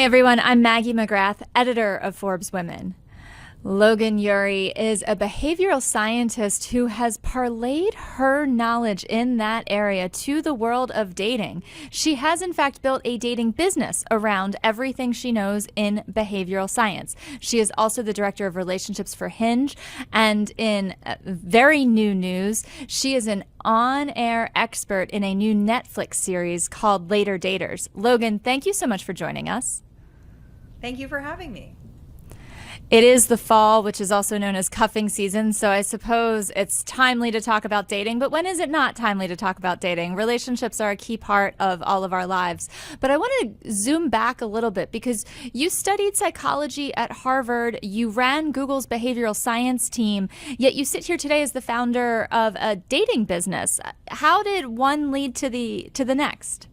Hi, everyone. I'm Maggie McGrath, editor of Forbes Women. Logan Ury is a behavioral scientist who has parlayed her knowledge in that area to the world of dating. She has, in fact, built a dating business around everything she knows in behavioral science. She is also the director of relationships for Hinge. And in very new news, she is an on-air expert in a new Netflix series called Later Daters. Logan, thank you so much for joining us. Thank you for having me. It is the fall, which is also known as cuffing season, so I suppose it's timely to talk about dating. But when is it not timely to talk about dating? Relationships are a key part of all of our lives. But I want to zoom back a little bit because you studied psychology at Harvard, you ran Google's behavioral science team, yet you sit here today as the founder of a dating business. How did one lead to the next?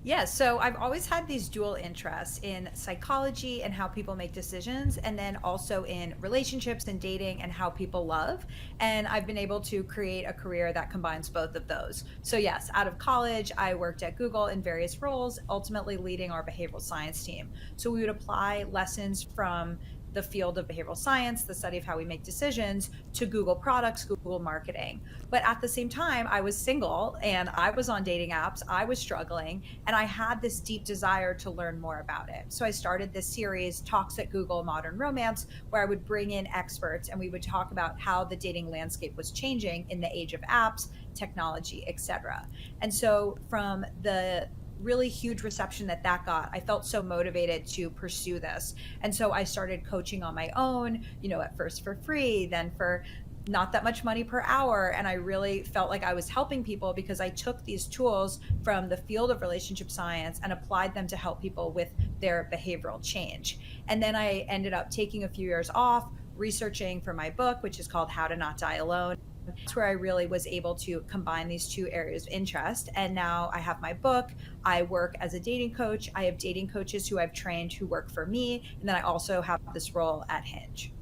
Yeah, so I've always had these dual interests in psychology and how people make decisions, and then also in relationships and dating and how people love. And I've been able to create a career that combines both of those. So, yes, out of college, I worked at Google in various roles, ultimately leading our behavioral science team. So, we would apply lessons from the field of behavioral science, the study of how we make decisions, to Google products, Google marketing. But at the same time, I was single and I was on dating apps, I was struggling, and I had this deep desire to learn more about it. So I started this series, Talks at Google Modern Romance, where I would bring in experts and we would talk about how the dating landscape was changing in the age of apps, technology, etc. And so from the really huge reception that got, I felt so motivated to pursue this. And so I started coaching on my own, at first for free, then for not that much money per hour. And I really felt like I was helping people because I took these tools from the field of relationship science and applied them to help people with their behavioral change. And then I ended up taking a few years off, researching for my book, which is called How to Not Die Alone. That's where I really was able to combine these two areas of interest. And now I have my book. I work as a dating coach. I have dating coaches who I've trained who work for me. And then I also have this role at Hinge.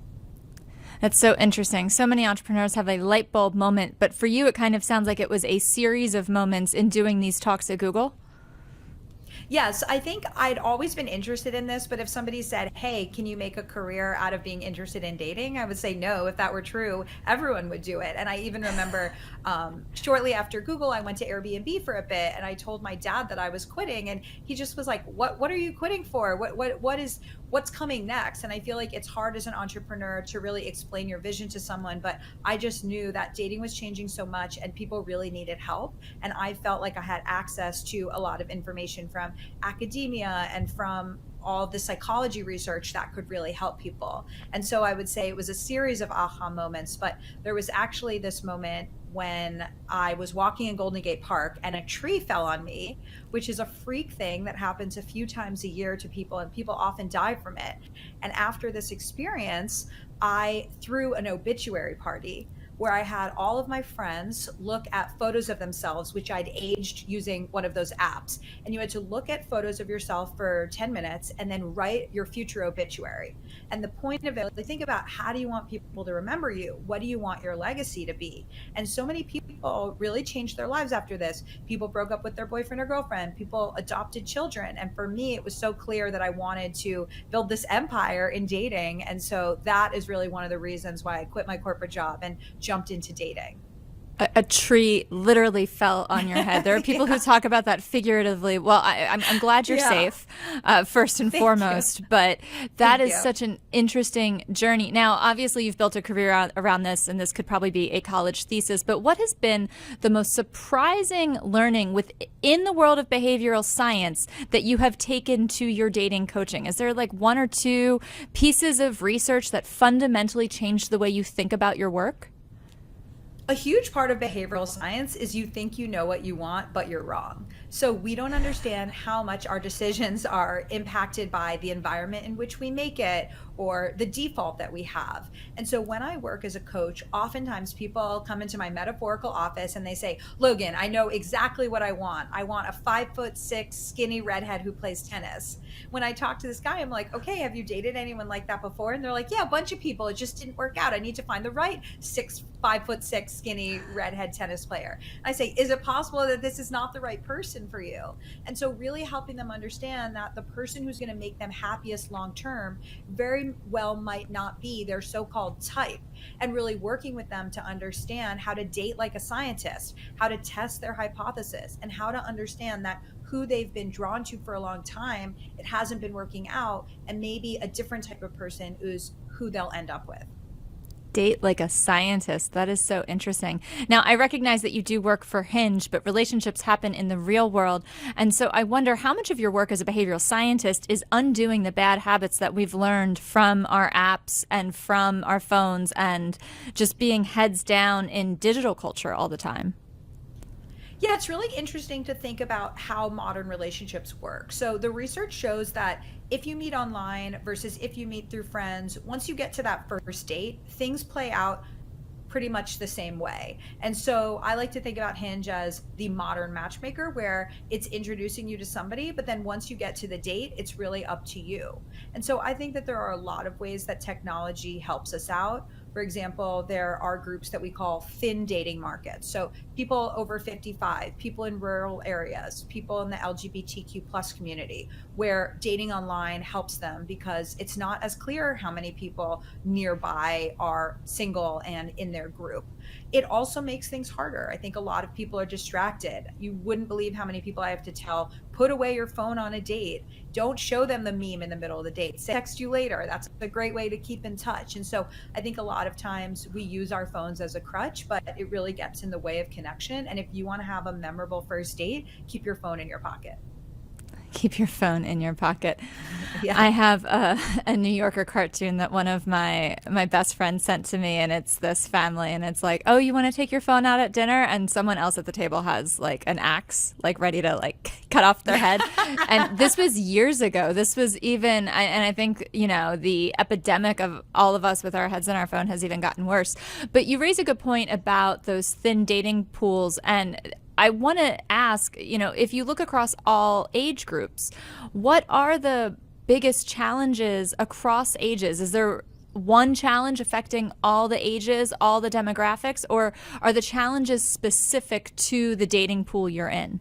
That's so interesting. So many entrepreneurs have a light bulb moment, but for you, it kind of sounds like it was a series of moments in doing these talks at Google. Yes, I think I'd always been interested in this, but if somebody said, hey, can you make a career out of being interested in dating? I would say no. If that were true, everyone would do it. And I even remember shortly after Google, I went to Airbnb for a bit and I told my dad that I was quitting. And he just was like, what are you quitting for? What's coming next? And I feel like it's hard as an entrepreneur to really explain your vision to someone, but I just knew that dating was changing so much and people really needed help. And I felt like I had access to a lot of information from academia and from all the psychology research that could really help people. And so I would say it was a series of aha moments, but there was actually this moment when I was walking in Golden Gate Park and a tree fell on me, which is a freak thing that happens a few times a year to people, and people often die from it. And after this experience, I threw an obituary party where I had all of my friends look at photos of themselves, which I'd aged using one of those apps. And you had to look at photos of yourself for 10 minutes and then write your future obituary. And the point of it, think about, how do you want people to remember you? What do you want your legacy to be? And so many people really changed their lives after this. People broke up with their boyfriend or girlfriend. People adopted children. And for me, it was so clear that I wanted to build this empire in dating. And so that is really one of the reasons why I quit my corporate job and jumped into dating. A tree literally fell on your head. There are people who talk about that figuratively. Well, I'm glad you're safe, first and foremost, but that is such an interesting journey. Now, obviously, you've built a career around this, and this could probably be a college thesis, but what has been the most surprising learning within the world of behavioral science that you have taken to your dating coaching? Is there like one or two pieces of research that fundamentally changed the way you think about your work? A huge part of behavioral science is you think you know what you want, but you're wrong. So we don't understand how much our decisions are impacted by the environment in which we make it or the default that we have. And so when I work as a coach, oftentimes people come into my metaphorical office and they say, Logan, I know exactly what I want. I want a 5'6" skinny redhead who plays tennis. When I talk to this guy, I'm like, okay, have you dated anyone like that before? And they're like, yeah, a bunch of people. It just didn't work out. I need to find the right 5'6" skinny redhead tennis player. I say, is it possible that this is not the right person person for you. And so really helping them understand that the person who's going to make them happiest long term very well might not be their so-called type, and really working with them to understand how to date like a scientist, how to test their hypothesis, and how to understand that who they've been drawn to for a long time, it hasn't been working out, and maybe a different type of person is who they'll end up with. Date like a scientist. That is so interesting. Now, I recognize that you do work for Hinge, but relationships happen in the real world. And so I wonder how much of your work as a behavioral scientist is undoing the bad habits that we've learned from our apps and from our phones and just being heads down in digital culture all the time. Yeah, it's really interesting to think about how modern relationships work. So the research shows that if you meet online versus if you meet through friends, once you get to that first date, things play out pretty much the same way. And so I like to think about Hinge as the modern matchmaker, where it's introducing you to somebody, but then once you get to the date, it's really up to you. And so I think that there are a lot of ways that technology helps us out. For example, there are groups that we call thin dating markets. So people over 55, people in rural areas, people in the LGBTQ plus community, where dating online helps them because it's not as clear how many people nearby are single and in their group. It also makes things harder. I think a lot of people are distracted. You wouldn't believe how many people I have to tell, put away your phone on a date. Don't show them the meme in the middle of the date. Text you later. That's a great way to keep in touch. And so I think a lot of times we use our phones as a crutch, but it really gets in the way of connection. And if you want to have a memorable first date, keep your phone in your pocket. Keep your phone in your pocket. Yeah. I have a New Yorker cartoon that one of my best friends sent to me, and it's this family, and it's like, oh, you want to take your phone out at dinner? And someone else at the table has like an axe, like ready to like cut off their head. And this was years ago. This was even, and I think, you know, the epidemic of all of us with our heads in our phone has even gotten worse. But you raise a good point about those thin dating pools, and I want to ask, you know, if you look across all age groups, what are the biggest challenges across ages? Is there one challenge affecting all the ages, all the demographics, or are the challenges specific to the dating pool you're in?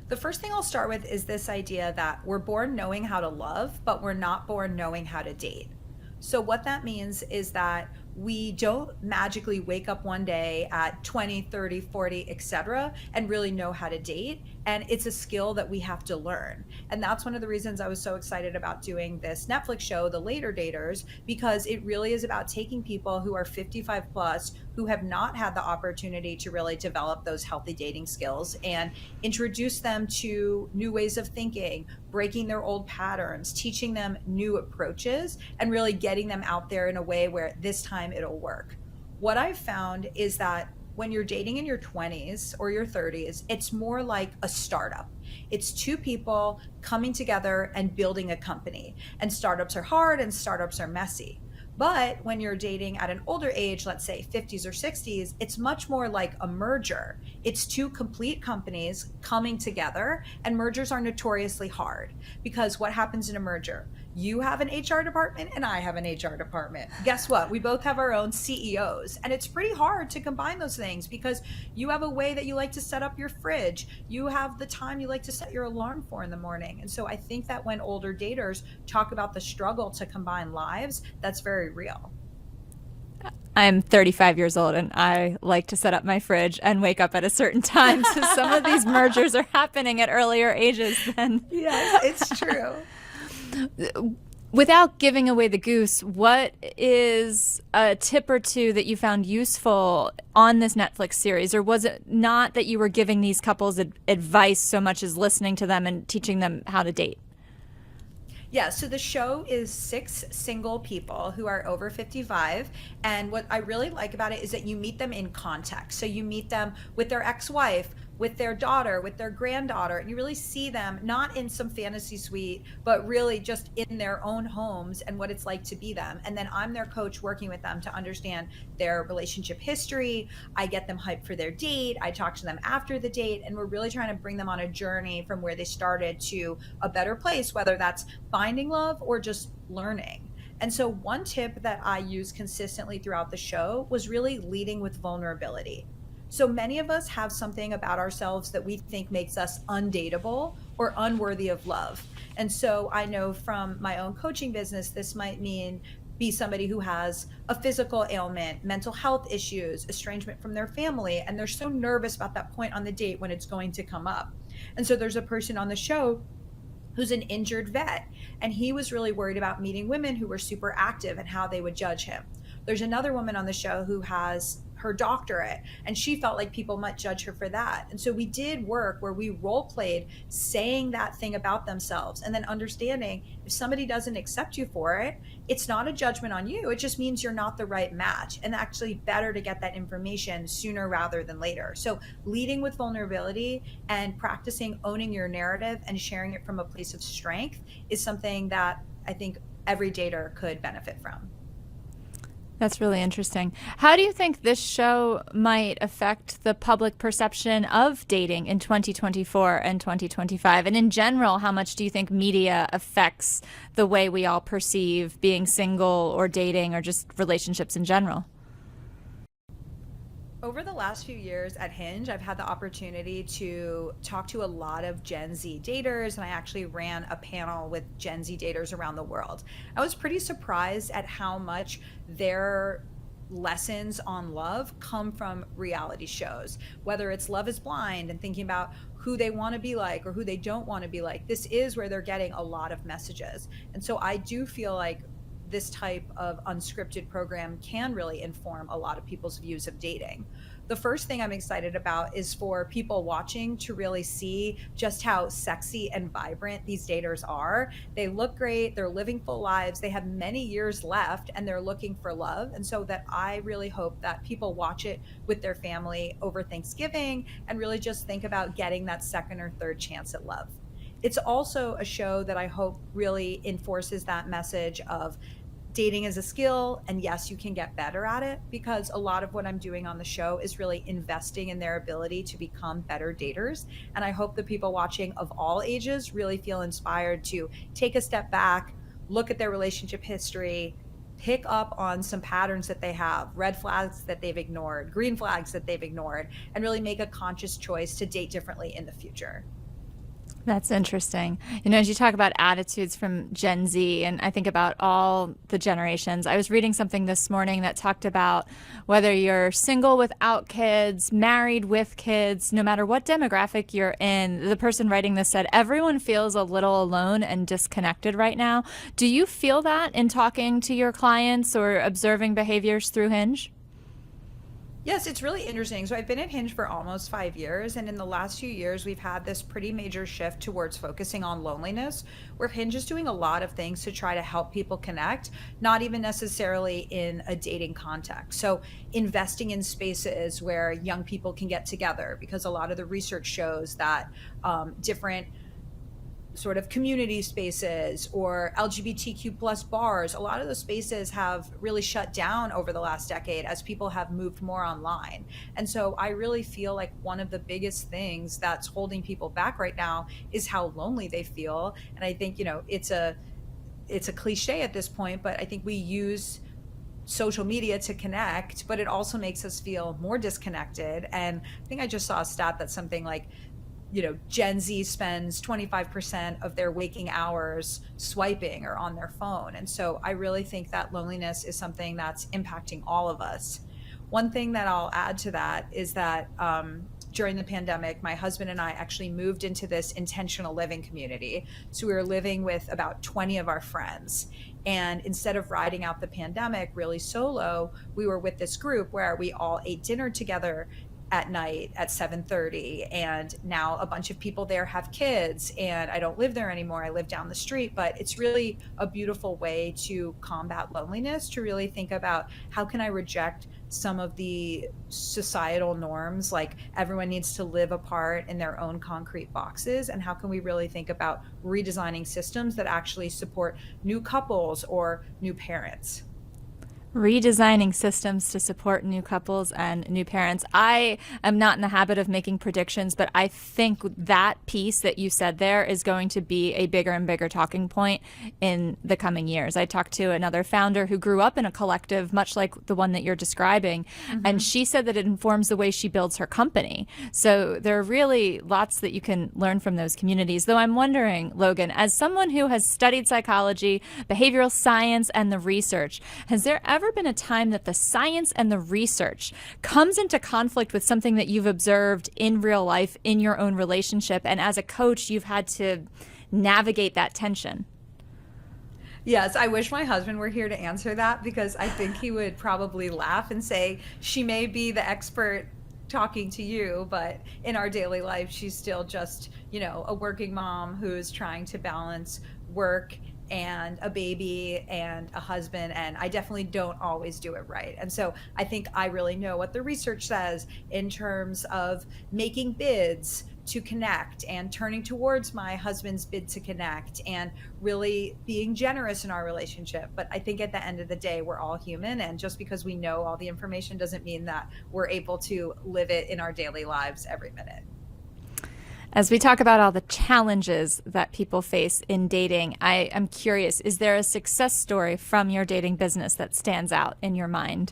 The first thing I'll start with is this idea that we're born knowing how to love, but we're not born knowing how to date. So what that means is that we don't magically wake up one day at 20, 30, 40, etc., and really know how to date. And it's a skill that we have to learn. And that's one of the reasons I was so excited about doing this Netflix show, The Later Daters, because it really is about taking people who are 55 plus, who have not had the opportunity to really develop those healthy dating skills, and introduce them to new ways of thinking, breaking their old patterns, teaching them new approaches, and really getting them out there in a way where this time it'll work. What I've found is that when you're dating in your 20s or your 30s, it's more like a startup. It's two people coming together and building a company. And startups are hard and startups are messy. But when you're dating at an older age, let's say 50s or 60s, it's much more like a merger. It's two complete companies coming together, and mergers are notoriously hard because what happens in a merger? You have an HR department and I have an HR department. Guess what? We both have our own CEOs, and it's pretty hard to combine those things because you have a way that you like to set up your fridge. You have the time you like to set your alarm for in the morning. And so I think that when older daters talk about the struggle to combine lives, that's very real. I'm 35 years old and I like to set up my fridge and wake up at a certain time. So some of these mergers are happening at earlier ages than. Yes, it's true. Without giving away the goose, what is a tip or two that you found useful on this Netflix series? Or was it not that you were giving these couples advice so much as listening to them and teaching them how to date? Yeah, so the show is 6 single people who are over 55. And what I really like about it is that you meet them in context. So you meet them with their ex-wife, with their daughter, with their granddaughter, and you really see them not in some fantasy suite, but really just in their own homes and what it's like to be them. And then I'm their coach working with them to understand their relationship history. I get them hyped for their date. I talk to them after the date, and we're really trying to bring them on a journey from where they started to a better place, whether that's finding love or just learning. And so one tip that I use consistently throughout the show was really leading with vulnerability. So many of us have something about ourselves that we think makes us undateable or unworthy of love. And so I know from my own coaching business, this might mean be somebody who has a physical ailment, mental health issues, estrangement from their family, and they're so nervous about that point on the date when it's going to come up. And so there's a person on the show who's an injured vet, and he was really worried about meeting women who were super active and how they would judge him. There's another woman on the show who has her doctorate, and she felt like people might judge her for that. And so we did work where we role played saying that thing about themselves, and then understanding if somebody doesn't accept you for it, it's not a judgment on you. It just means you're not the right match, and actually better to get that information sooner rather than later. So leading with vulnerability and practicing owning your narrative and sharing it from a place of strength is something that I think every dater could benefit from. That's really interesting. How do you think this show might affect the public perception of dating in 2024 and 2025? And in general, how much do you think media affects the way we all perceive being single or dating or just relationships in general? Over the last few years at Hinge, I've had the opportunity to talk to a lot of Gen Z daters, and I actually ran a panel with Gen Z daters around the world. I was pretty surprised at how much their lessons on love come from reality shows, whether it's Love is Blind and thinking about who they want to be like or who they don't want to be like. This is where they're getting a lot of messages. And so I do feel like this type of unscripted program can really inform a lot of people's views of dating. The first thing I'm excited about is for people watching to really see just how sexy and vibrant these daters are. They look great, they're living full lives, they have many years left, and they're looking for love. And so that I really hope that people watch it with their family over Thanksgiving and really just think about getting that second or third chance at love. It's also a show that I hope really enforces that message of dating is a skill, and yes, you can get better at it, because a lot of what I'm doing on the show is really investing in their ability to become better daters. And I hope the people watching of all ages really feel inspired to take a step back, look at their relationship history, pick up on some patterns that they have, red flags that they've ignored, green flags that they've ignored, and really make a conscious choice to date differently in the future. That's interesting. As you talk about attitudes from Gen Z, and I think about all the generations, I was reading something this morning that talked about whether you're single without kids, married with kids, no matter what demographic you're in, the person writing this said, everyone feels a little alone and disconnected right now. Do you feel that in talking to your clients or observing behaviors through Hinge? Yes, it's really interesting. So I've been at Hinge for almost 5 years, and in the last few years, we've had this pretty major shift towards focusing on loneliness, where Hinge is doing a lot of things to try to help people connect, not even necessarily in a dating context. So investing in spaces where young people can get together, because a lot of the research shows that different sort of community spaces or LGBTQ plus bars, a lot of those spaces have really shut down over the last decade as people have moved more online. And so I really feel like one of the biggest things that's holding people back right now is how lonely they feel. And I think, it's a cliche at this point, but I think we use social media to connect, but it also makes us feel more disconnected. And I think I just saw a stat that something like Gen Z spends 25% of their waking hours swiping or on their phone. And so I really think that loneliness is something that's impacting all of us. One thing that I'll add to that is that during the pandemic, my husband and I actually moved into this intentional living community. So we were living with about 20 of our friends. And instead of riding out the pandemic really solo, we were with this group where we all ate dinner together at night at 7:30, and now a bunch of people there have kids, and I don't live there anymore. I live down the street, but it's really a beautiful way to combat loneliness, to really think about how can I reject some of the societal norms, like everyone needs to live apart in their own concrete boxes, and how can we really think about redesigning systems that actually support new couples or new parents. Redesigning systems to support new couples and new parents. I am not in the habit of making predictions, but I think that piece that you said there is going to be a bigger and bigger talking point in the coming years. I talked to another founder who grew up in a collective, much like the one that you're describing, and she said that it informs the way she builds her company. So there are really lots that you can learn from those communities. Though I'm wondering, Logan, as someone who has studied psychology, behavioral science, and the research, has there ever been a time that the science and the research comes into conflict with something that you've observed in real life in your own relationship, and as a coach you've had to navigate that tension? Yes, I wish my husband were here to answer that because I think he would probably laugh and say, she may be the expert talking to you, but in our daily life, she's still just, a working mom who's trying to balance work and a baby and a husband. And I definitely don't always do it right. And so I think I really know what the research says in terms of making bids to connect and turning towards my husband's bid to connect and really being generous in our relationship. But I think at the end of the day, we're all human. And just because we know all the information doesn't mean that we're able to live it in our daily lives every minute. As we talk about all the challenges that people face in dating, I am curious, is there a success story from your dating business that stands out in your mind?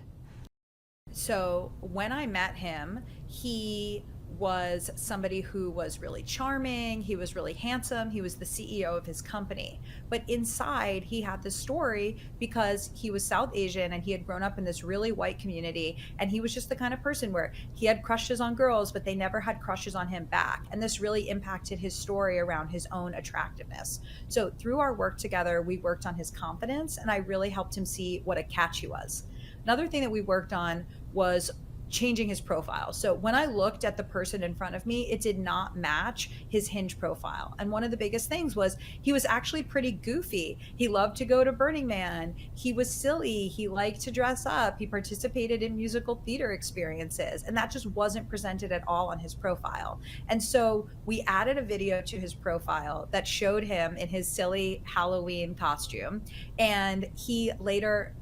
So when I met him, he was somebody who was really charming. He was really handsome. He was the CEO of his company. But inside, he had this story because he was South Asian and he had grown up in this really white community. And he was just the kind of person where he had crushes on girls, but they never had crushes on him back. And this really impacted his story around his own attractiveness. So through our work together, we worked on his confidence and I really helped him see what a catch he was. Another thing that we worked on was changing his profile. So when I looked at the person in front of me, it did not match his Hinge profile. And one of the biggest things was he was actually pretty goofy. He loved to go to Burning Man. He was silly. He liked to dress up. He participated in musical theater experiences. And that just wasn't presented at all on his profile. And so we added a video to his profile that showed him in his silly Halloween costume. And he later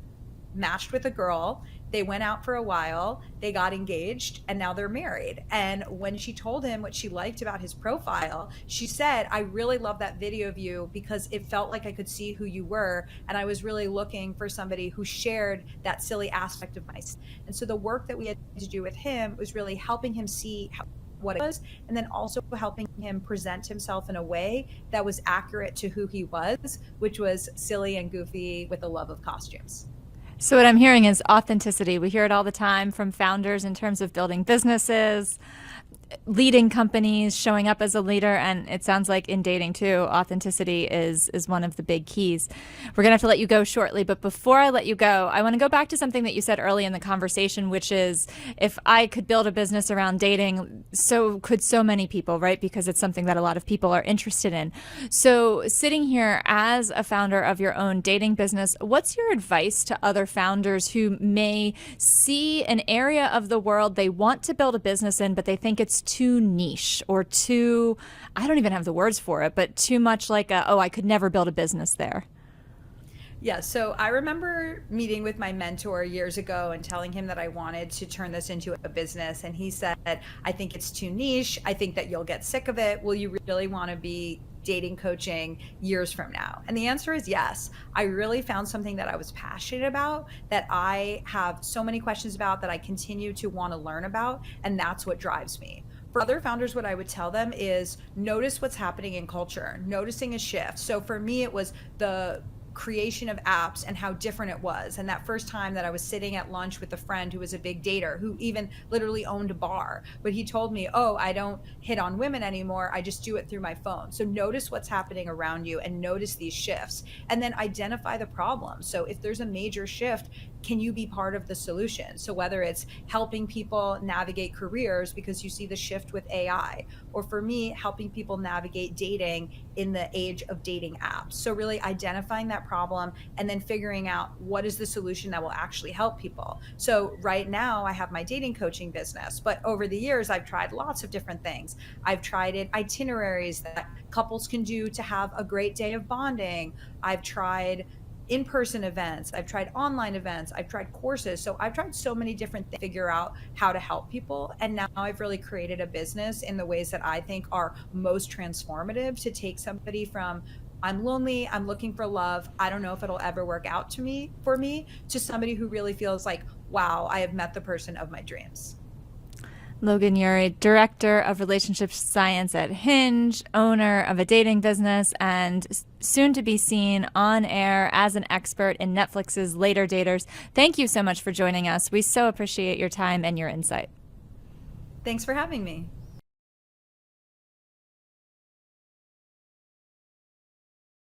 matched with a girl. They went out for a while, they got engaged, and now they're married. And when she told him what she liked about his profile, she said, I really love that video of you because it felt like I could see who you were. And I was really looking for somebody who shared that silly aspect of myself. And so the work that we had to do with him was really helping him see what it was, and then also helping him present himself in a way that was accurate to who he was, which was silly and goofy with a love of costumes. So, what I'm hearing is authenticity. We hear it all the time from founders in terms of building businesses, leading companies, showing up as a leader, and it sounds like in dating too, authenticity is one of the big keys. We're gonna have to let you go shortly, but before I let you go, I want to go back to something that you said early in the conversation, which is if I could build a business around dating, so could so many people, right? Because it's something that a lot of people are interested in. So sitting here as a founder of your own dating business, what's your advice to other founders who may see an area of the world they want to build a business in, but they think it's too niche or too, I don't even have the words for it, but too much like oh, I could never build a business there? Yeah, so I remember meeting with my mentor years ago and telling him that I wanted to turn this into a business. And he said, I think it's too niche. I think that you'll get sick of it. Will you really want to be dating coaching years from now? And the answer is yes. I really found something that I was passionate about, that I have so many questions about, that I continue to want to learn about. And that's what drives me. For other founders, what I would tell them is notice what's happening in culture, noticing a shift. So for me, it was the creation of apps and how different it was. And that first time that I was sitting at lunch with a friend who was a big dater, who even literally owned a bar, but he told me, oh, I don't hit on women anymore. I just do it through my phone. So notice what's happening around you and notice these shifts, and then identify the problem. So if there's a major shift, can you be part of the solution? So whether it's helping people navigate careers because you see the shift with AI, or for me, helping people navigate dating in the age of dating apps. So really identifying that problem and then figuring out what is the solution that will actually help people. So right now I have my dating coaching business, but over the years, I've tried lots of different things. I've tried itineraries that couples can do to have a great day of bonding. I've tried in-person events, I've tried online events, I've tried courses. So I've tried so many different things to figure out how to help people. And now I've really created a business in the ways that I think are most transformative to take somebody from I'm lonely, I'm looking for love, I don't know if it'll ever work out for me, to somebody who really feels like, wow, I have met the person of my dreams. Logan Ury, Director of Relationship Science at Hinge, owner of a dating business, and soon to be seen on air as an expert in Netflix's Later Daters. Thank you so much for joining us. We so appreciate your time and your insight. Thanks for having me.